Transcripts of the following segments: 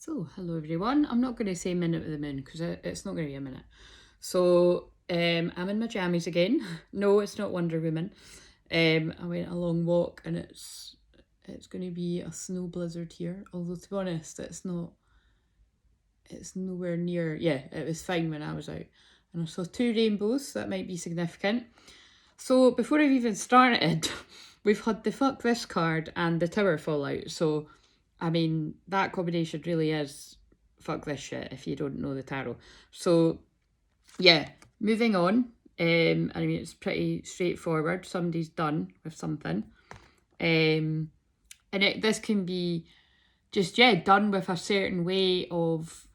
So, hello everyone. I'm not going to say minute with the moon because it's not going to be a minute. So, I'm in my jammies again. No, it's not Wonder Woman. I went a long walk and it's going to be a snow blizzard here. Although, to be honest, it's nowhere near. Yeah, it was fine when I was out. And I saw 2 rainbows, so that might be significant. So, before I've even started, we've had the fuck this card and the tower fallout. So, I mean, that combination really is fuck this shit if you don't know the tarot. So, yeah, moving on. I mean, it's pretty straightforward. Somebody's done with something. And this can be just, done with a certain way of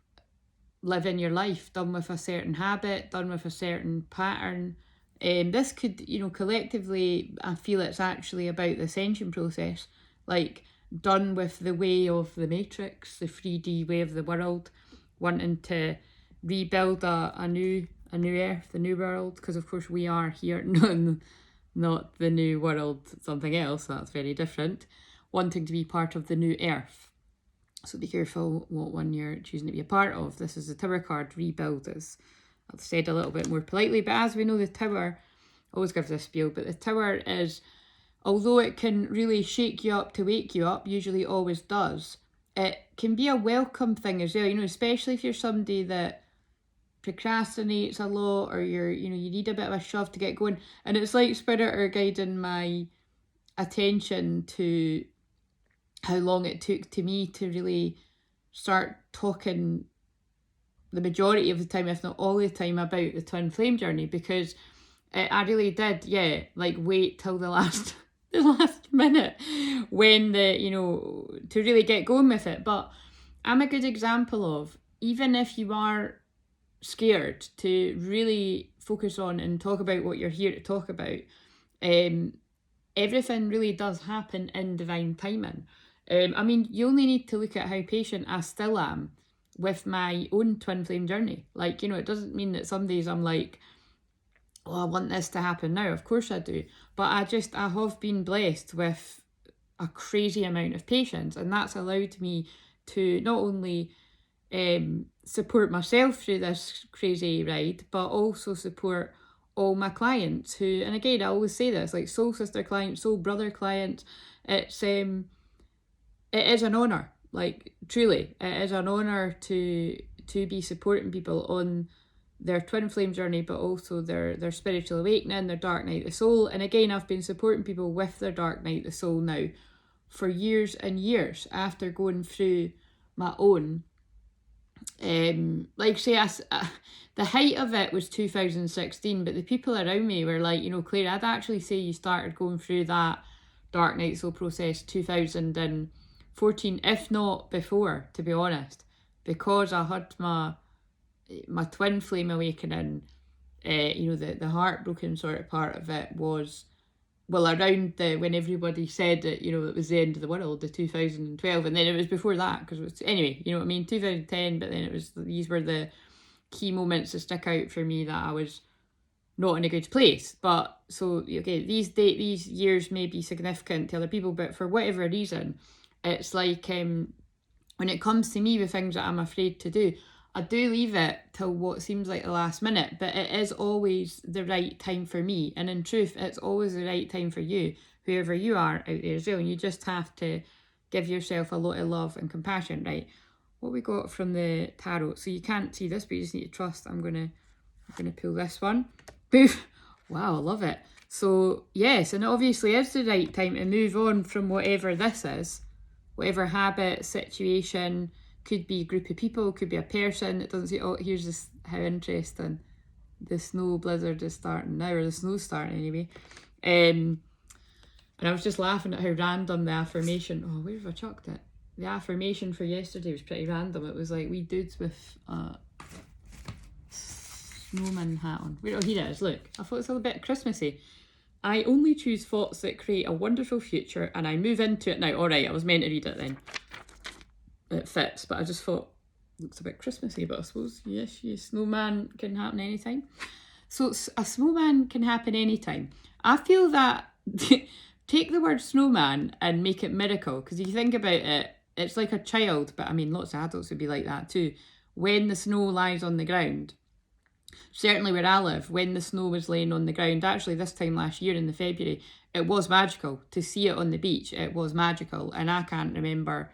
living your life, done with a certain habit, done with a certain pattern. This could, collectively, I feel it's actually about the Ascension process. Like, done with the way of the Matrix, the 3D way of the world, wanting to rebuild a new earth, the new world, because of course we are here, not the new world, something else, that's very different, wanting to be part of the new earth. So be careful what one you're choosing to be a part of. This is the Tower card, rebuild, as I've said a little bit more politely, but as we know, the Tower, always gives this spiel, but the Tower is, although it can really shake you up to wake you up, usually always does, it can be a welcome thing as well, especially if you're somebody that procrastinates a lot, or you need a bit of a shove to get going. And it's like Spirit are guiding my attention to how long it took to me to really start talking the majority of the time, if not all the time, about the twin flame journey, because I really did, wait till the last the last minute when to really get going with it. But I'm a good example of, even if you are scared to really focus on and talk about what you're here to talk about, everything really does happen in divine timing. I mean, you only need to look at how patient I still am with my own twin flame journey. It doesn't mean that some days I'm like, oh, I want this to happen now. Of course I do. But I have been blessed with a crazy amount of patience, and that's allowed me to not only support myself through this crazy ride, but also support all my clients who, and again, I always say this, like soul sister clients, soul brother clients, it is an honour, like truly, it is an honour to be supporting people on their twin flame journey, but also their spiritual awakening, their dark night of the soul. And again, I've been supporting people with their dark night of the soul now for years and years after going through my own. The height of it was 2016, but the people around me were like, Claire, I'd actually say you started going through that dark night soul process 2014, if not before, to be honest, because I had my twin flame awakening. The heartbroken sort of part of it was, well, around when everybody said that, it was the end of the world, the 2012, and then it was before that, because it was, anyway, 2010, but then these were the key moments that stick out for me that I was not in a good place. But, so, okay, these years may be significant to other people, but for whatever reason, it's like, when it comes to me with things that I'm afraid to do, I do leave it till what seems like the last minute, but it is always the right time for me. And in truth, it's always the right time for you, whoever you are out there as well. And you just have to give yourself a lot of love and compassion, right? What we got from the tarot. So you can't see this, but you just need to trust. I'm gonna pull this one. Poof! Wow, I love it. So yes, and it obviously is the right time to move on from whatever this is, whatever habit, situation. Could be a group of people, could be a person. It doesn't say, oh, here's this, how interesting. The snow blizzard is starting now, or the snow's starting anyway. And I was just laughing at how random the affirmation, oh, where have I chucked it? The affirmation for yesterday was pretty random. It was like, we dudes with a snowman hat on. Wait, oh, here it is, look. I thought it was a little bit Christmassy. I only choose thoughts that create a wonderful future, and I move into it now. All right, I was meant to read it then. It fits, but I just thought it looks a bit Christmassy, but I suppose, yes, snowman can happen anytime. So a snowman can happen anytime. I feel that take the word snowman and make it miracle, because if you think about it, it's like a child, but I mean, lots of adults would be like that too. When the snow lies on the ground, certainly where I live, when the snow was laying on the ground, actually this time last year in the February, it was magical. To see it on the beach, it was magical. And I can't remember,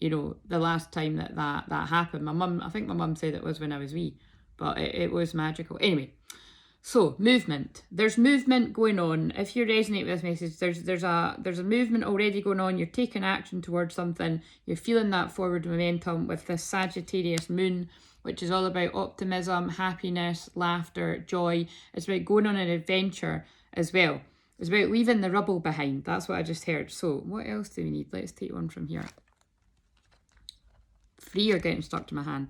you know, the last time that happened. I think my mum said it was when I was wee, but it was magical. Anyway, so movement. There's movement going on. If you resonate with this message, there's a movement already going on. You're taking action towards something. You're feeling that forward momentum with this Sagittarius moon, which is all about optimism, happiness, laughter, joy. It's about going on an adventure as well. It's about leaving the rubble behind. That's what I just heard. So what else do we need? Let's take one from here. 3 are getting stuck to my hand.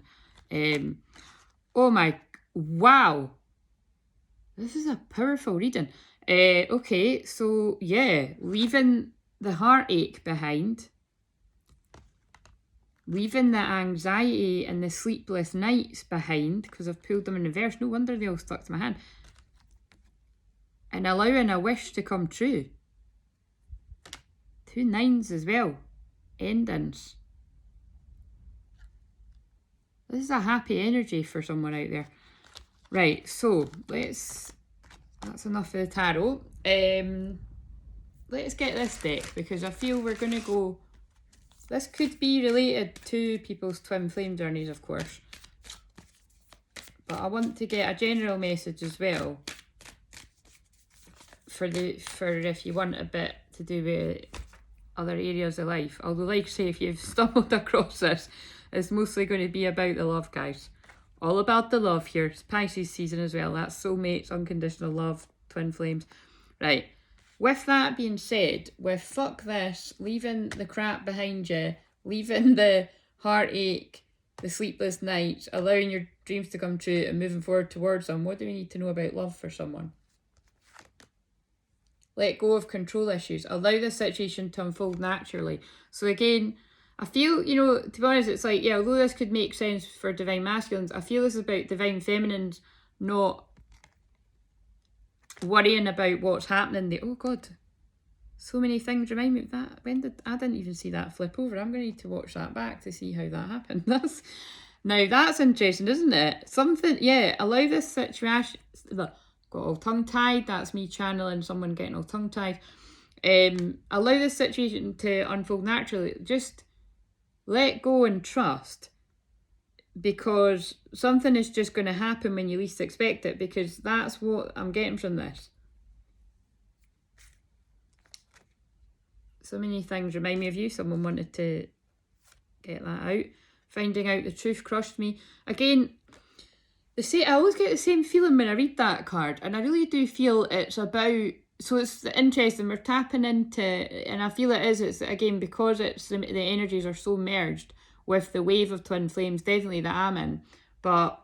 Oh my, wow. This is a powerful reading. Okay, so yeah, leaving the heartache behind. Leaving the anxiety and the sleepless nights behind, because I've pulled them in reverse. No wonder they all stuck to my hand. And allowing a wish to come true. 2 9s as well. Endings. This is a happy energy for someone out there. Right, so that's enough of the tarot. Let's get this deck, because I feel we're going to go... This could be related to people's twin flame journeys, of course. But I want to get a general message as well. For if you want a bit to do with other areas of life. Although, like I say, if you've stumbled across this, it's mostly going to be about the love, guys. All about the love here. It's Pisces season as well. That's soulmates, unconditional love, twin flames. Right. With that being said, with fuck this, leaving the crap behind you, leaving the heartache, the sleepless nights, allowing your dreams to come true and moving forward towards them, what do we need to know about love for someone? Let go of control issues. Allow the situation to unfold naturally. So again, I feel, you know, to be honest, it's like, yeah, although this could make sense for divine masculines, I feel this is about divine feminines not worrying about what's happening. Oh God, so many things remind me of that. I didn't even see that flip over. I'm going to need to watch that back to see how that happened. Now that's interesting, isn't it? Something, yeah, allow this situation, got all tongue-tied. That's me channeling someone getting all tongue-tied. Allow this situation to unfold naturally. Just let go and trust, because something is just going to happen when you least expect it, because that's what I'm getting from this. So many things remind me of you. Someone wanted to get that out. Finding out the truth crushed me. Again, I always get the same feeling when I read that card, and I really do feel it's about... So it's interesting, we're tapping into, and I feel it's again, because it's the energies are so merged with the wave of twin flames, definitely that I'm in. But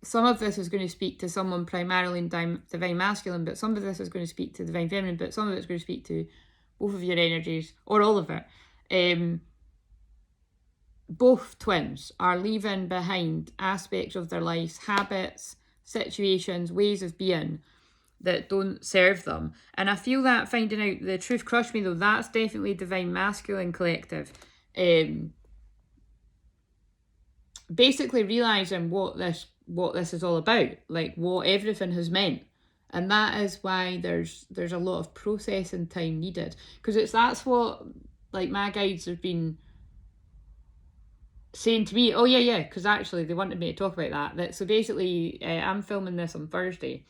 some of this is going to speak to someone primarily in divine masculine, but some of this is going to speak to divine feminine, but some of it's going to speak to both of your energies, or all of it. Both twins are leaving behind aspects of their lives, habits, situations, ways of being that don't serve them. And I feel that finding out the truth crushed me, though. That's definitely divine masculine collective. Basically realising what this is all about, like what everything has meant. And that is why there's a lot of processing time needed, because that's what, like, my guides have been saying to me. Oh yeah, because actually they wanted me to talk about that. So basically, I'm filming this on Thursday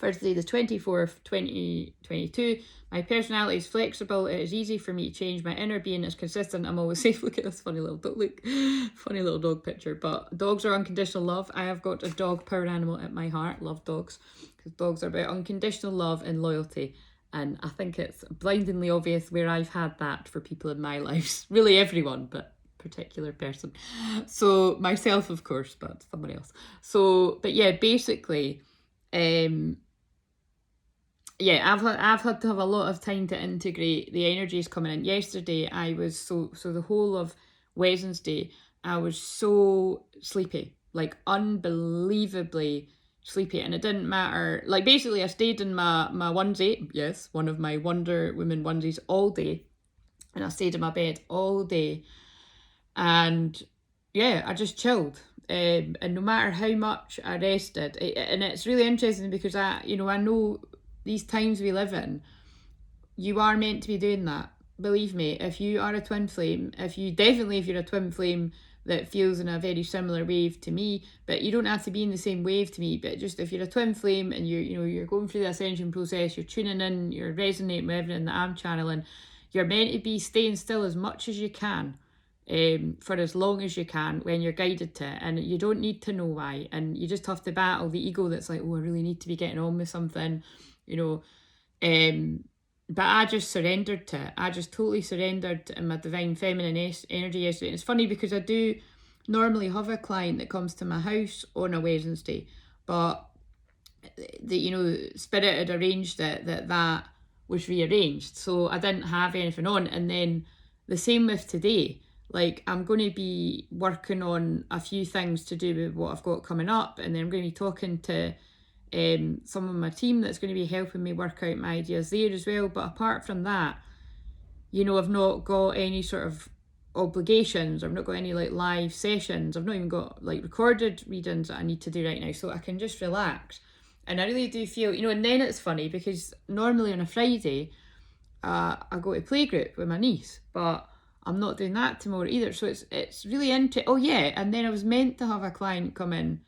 the 24th, 2022. My personality is flexible. It is easy for me to change. My inner being is consistent. I'm always safe. Look at this funny little dog. Look, funny little dog picture. But dogs are unconditional love. I have got a dog power animal at my heart. Love dogs, because dogs are about unconditional love and loyalty. And I think it's blindingly obvious where I've had that for people in my lives. Really everyone, but particular person. So myself, of course, but someone else. So, but yeah, basically, yeah, I've had to have a lot of time to integrate the energies coming in. Yesterday, I was so the whole of Wednesday, I was so sleepy, like unbelievably sleepy, and it didn't matter. Like, basically, I stayed in my onesie, yes, one of my Wonder Woman onesies, all day. and I stayed in my bed all day. And yeah, I just chilled. And no matter how much I rested, and it's really interesting because I know these times we live in, you are meant to be doing that. Believe me, if you are a twin flame, if you're a twin flame that feels in a very similar wave to me, but you don't have to be in the same wave to me, but just if you're a twin flame and you're going through the ascension process, you're tuning in, you're resonating with everything that I'm channeling, you're meant to be staying still as much as you can. For as long as you can when you're guided to it, and you don't need to know why, and you just have to battle the ego that's like, oh, I really need to be getting on with something, but I just surrendered to it. I just totally surrendered in my divine feminine energy yesterday. And it's funny because I do normally have a client that comes to my house on a Wednesday, but Spirit had arranged it that was rearranged, so I didn't have anything on. And then the same with today. Like, I'm going to be working on a few things to do with what I've got coming up, and then I'm going to be talking to some of my team that's going to be helping me work out my ideas there as well. But apart from that, I've not got any sort of obligations. I've not got any like live sessions. I've not even got like recorded readings that I need to do right now, so I can just relax. And I really do feel, and then it's funny because normally on a Friday, I go to playgroup with my niece, but I'm not doing that tomorrow either. So it's really interesting. Oh yeah, and then I was meant to have a client come in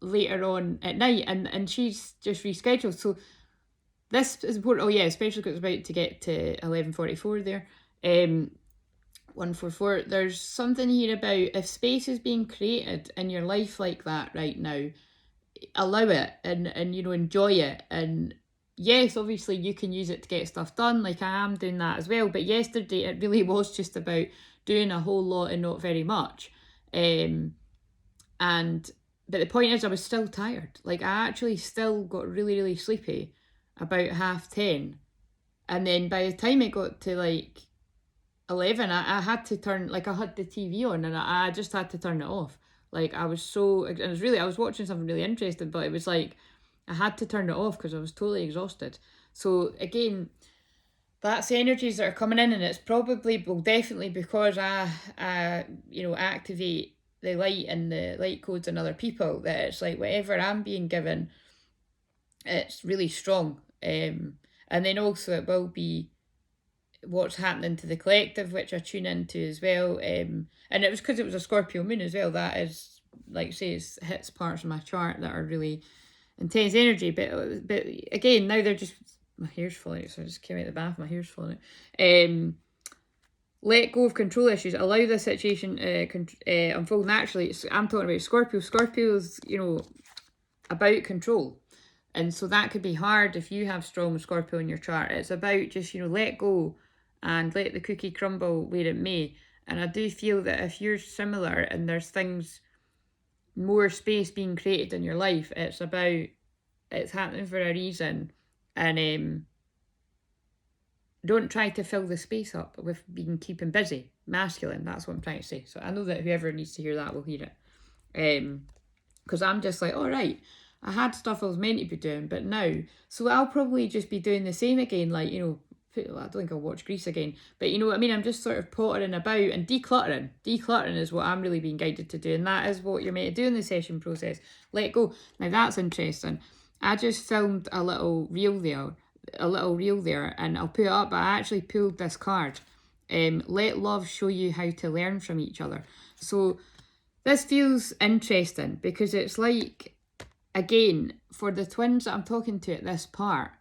later on at night, and she's just rescheduled. So this is important. Oh yeah, especially because it's about to get to 11:44 there. 144. There's something here about if space is being created in your life like that right now, allow it and enjoy it. And yes, obviously you can use it to get stuff done, like I am doing that as well. But yesterday it really was just about doing a whole lot and not very much. But the point is, I was still tired. Like, I actually still got really, really sleepy about 10:30. And then by the time it got to like 11, I had to turn, like, I had the TV on and I just had to turn it off. Like, I was I was watching something really interesting, but it was like, I had to turn it off because I was totally exhausted. So again, that's the energies that are coming in, and it's definitely because I activate the light and the light codes in other people, that it's like whatever I'm being given, it's really strong. And then also it will be what's happening to the collective, which I tune into as well. And it was because it was a Scorpio moon as well. That is, like say, it hits parts of my chart that are really intense energy. But again, now they're just, my hair's falling out, so I just came out of the bath, my hair's falling out. Let go of control issues. Allow the situation unfold naturally. I'm talking about Scorpio. Scorpio's, about control. And so that could be hard if you have strong Scorpio in your chart. It's about just, let go and let the cookie crumble where it may. And I do feel that if you're similar and there's things, more space being created in your life, it's happening for a reason. And don't try to fill the space up with keeping busy. Masculine, that's what I'm trying to say. So I know that whoever needs to hear that will hear it. Because I'm just like, all right, I had stuff I was meant to be doing, but now, so I'll probably just be doing the same again, like, I don't think I'll watch Grease again, but you know what I mean? I'm just sort of pottering about and decluttering. Decluttering is what I'm really being guided to do, and that is what you're meant to do in the session process. Let go. Now that's interesting. I just filmed a little reel there, and I'll put it up, but I actually pulled this card. Let love show you how to learn from each other. So this feels interesting because it's like, again, for the twins that I'm talking to at this part,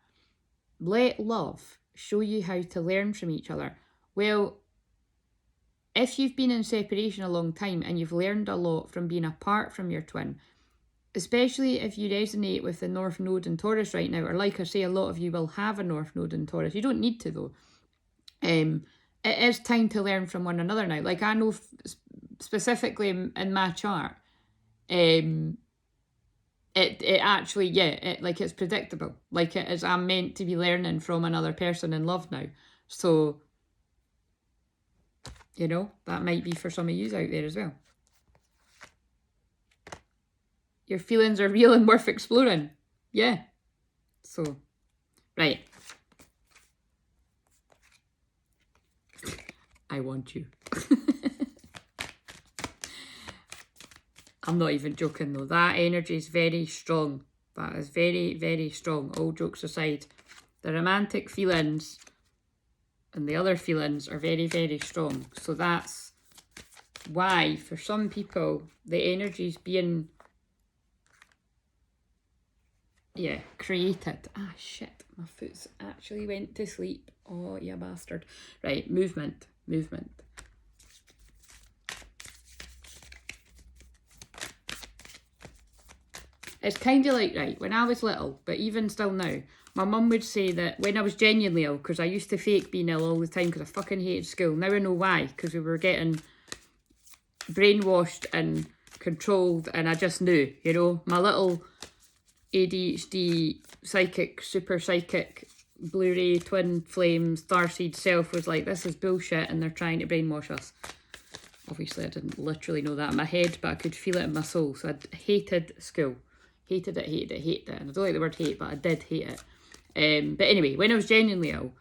let love show you how to learn from each other. Well, if you've been in separation a long time and you've learned a lot from being apart from your twin, especially if you resonate with the North Node in Taurus right now, or like I say, a lot of you will have a North Node in Taurus. You don't need to, though. It is time to learn from one another now. Like, I know specifically in my chart, it actually, like, it's predictable. Like, it is, I'm meant to be learning from another person in love now. So, that might be for some of you out there as well. Your feelings are real and worth exploring. Yeah. So, right. I want you. I'm not even joking though. That energy is very strong. That is very, very strong. All jokes aside, the romantic feelings and the other feelings are very, very strong. So that's why, for some people, the energy's being, yeah, created. Ah, shit. My foot's actually went to sleep. Oh, you bastard. Right, movement. Movement. It's kind of like, right, when I was little, but even still now, my mum would say that when I was genuinely ill, because I used to fake being ill all the time because I fucking hated school. Now I know why, because we were getting brainwashed and controlled, and I just knew, you know, my little ADHD, psychic, super psychic, Blu-ray, Twinflames, Starseeds self was like, this is bullshit and they're trying to brainwash us. Obviously I didn't literally know that in my head, but I could feel it in my soul. So I hated school. Hated it, hated it, hated it. And I don't like the word hate, but I did hate it. But anyway, when I was genuinely ill,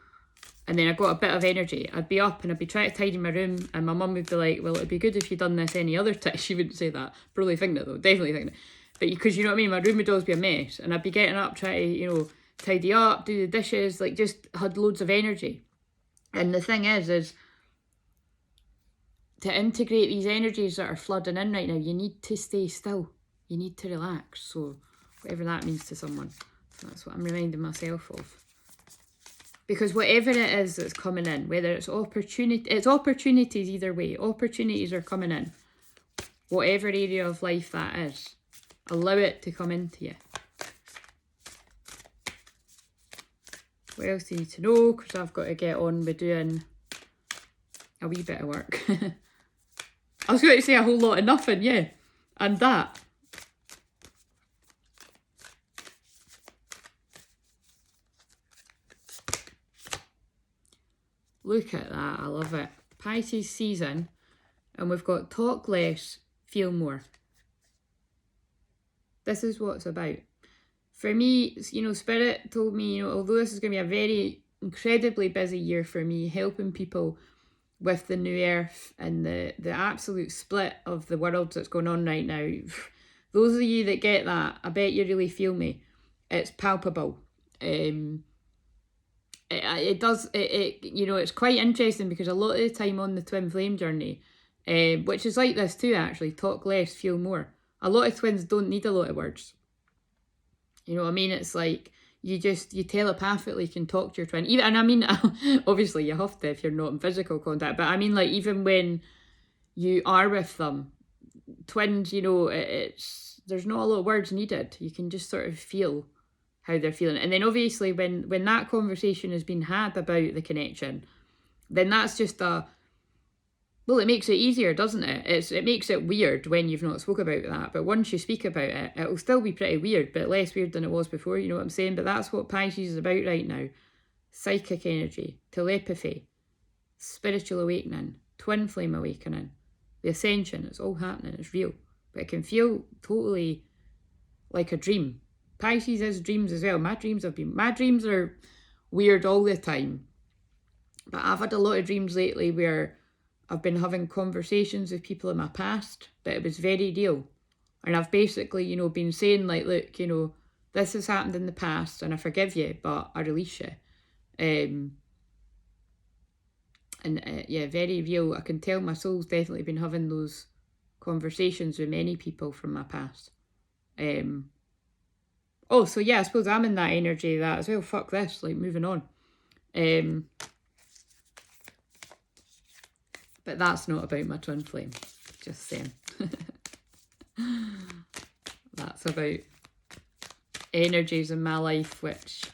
and then I got a bit of energy, I'd be up and I'd be trying to tidy my room, and my mum would be like, well, it'd be good if you'd done this any other time. She wouldn't say that. Probably thinking it though, definitely thinking it. But because you know what I mean, my room would always be a mess, and I'd be getting up, trying to, you know, tidy up, do the dishes, like just had loads of energy. And the thing is to integrate these energies that are flooding in right now, you need to stay still. You need to relax. So whatever that means to someone, that's what I'm reminding myself of. Because whatever it is that's coming in, whether it's opportunities either way. Opportunities are coming in. Whatever area of life that is, allow it to come into you. What else do you need to know? Because I've got to get on with doing a wee bit of work. I was going to say a whole lot of nothing, yeah. And that. Look at that, I love it. Pisces season, and we've got talk less, feel more. This is what it's about. For me, you know, Spirit told me, you know, although this is going to be a very incredibly busy year for me, helping people with the new earth and the absolute split of the world that's going on right now. Those of you that get that, I bet you really feel me. It's palpable. It does, you know, it's quite interesting because a lot of the time on the twin flame journey, which is like this too actually, talk less, feel more. A lot of twins don't need a lot of words. You know what I mean? It's like you telepathically can talk to your twin. Even, and I mean, obviously you have to if you're not in physical contact, but I mean like even when you are with them, twins, you know, there's not a lot of words needed. You can just sort of feel how they're feeling. And then obviously when that conversation has been had about the connection, then that's just well, it makes it easier, doesn't it? It makes it weird when you've not spoke about that. But once you speak about it, it'll still be pretty weird, but less weird than it was before, you know what I'm saying? But that's what Pisces is about right now. Psychic energy, telepathy, spiritual awakening, twin flame awakening, the ascension, it's all happening, it's real. But it can feel totally like a dream. Pisces is dreams as well. My dreams are weird all the time. But I've had a lot of dreams lately where I've been having conversations with people in my past, but it was very real. And I've basically, you know, been saying like, look, you know, this has happened in the past and I forgive you, but I release you. Yeah, very real. I can tell my soul's definitely been having those conversations with many people from my past. Oh, so yeah, I suppose I'm in that energy that as well. Fuck this, like moving on. But that's not about my twin flame, just saying. That's about energies in my life which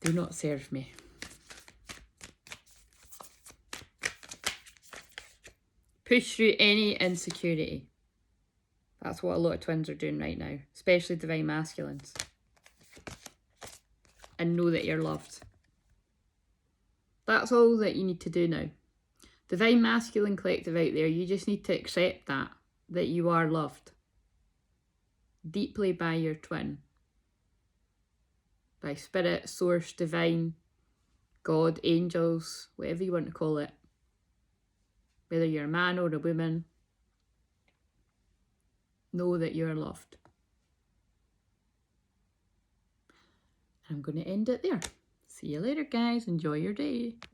do not serve me. Push through any insecurity. That's what a lot of twins are doing right now, especially divine masculines. And know that you're loved. That's all that you need to do now. Divine masculine collective out there, you just need to accept that you are loved. Deeply by your twin. By spirit, source, divine. God, angels, whatever you want to call it, whether you're a man or a woman, know that you're loved. I'm going to end it there. See you later, guys. Enjoy your day.